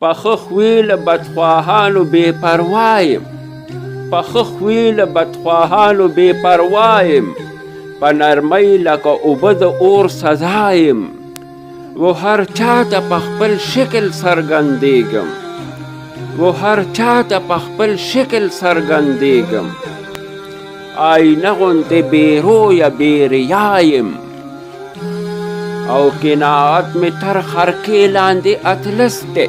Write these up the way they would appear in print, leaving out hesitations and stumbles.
پخه خوی له بدخواهانو بې پروا یم پخه خوی له بدخواهانو بې پروا یم په نرمۍ لکه اوبه د اور سزا یم و هر چاته په خپل شکل څرګندېږم و هر چاته په خپل شکل څرګندېږم آینه غوندې بې رویه بې ریا یم او قناعت مې تر خرقې لاندې اطلس دی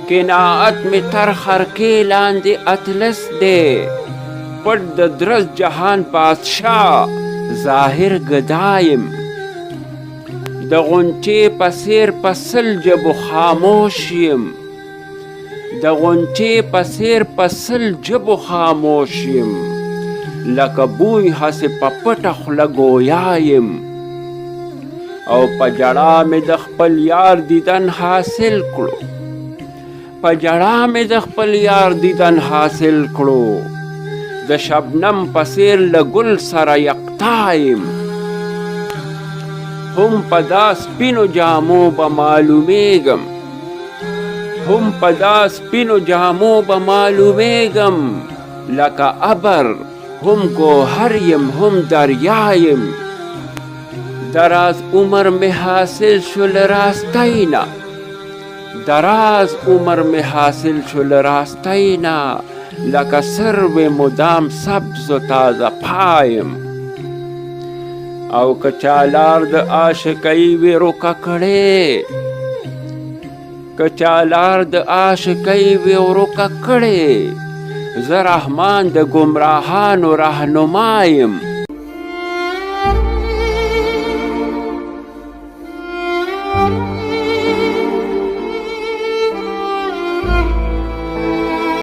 قناعت مې تر خرقې لاندې اطلس دی پټ د درز جهان بادشاه ظاهر ګدا یم د غونچې په څېر په سل ژبو خاموش یم د غونچې په څېر په سل ژبو خاموش یم لکه بوی هسې په پټه خوله ګویا یم او په ژړا مې د خپل یار دیدن حاصل کړو په ژړا مې د خپل یار دیدن حاصل کړو د شبنم په څېر له ګل سره یکتا یم هم په دا سپینو جامو به معلومیږم هم په دا سپینو جامو به معلومیږم لکه ابر هم گوهر یم هم دریا یم دراز عمر مې حاصل شو له راستۍ نه دراز عمر مې حاصل شو له راستۍ نه لکه سروې مدام سبز و تازه پایم او که چالار د عاشقۍ وي روکه کړې که چالار د عاشقۍ وي روکه کړې زه رحمان د ګمراهانو رهنما یم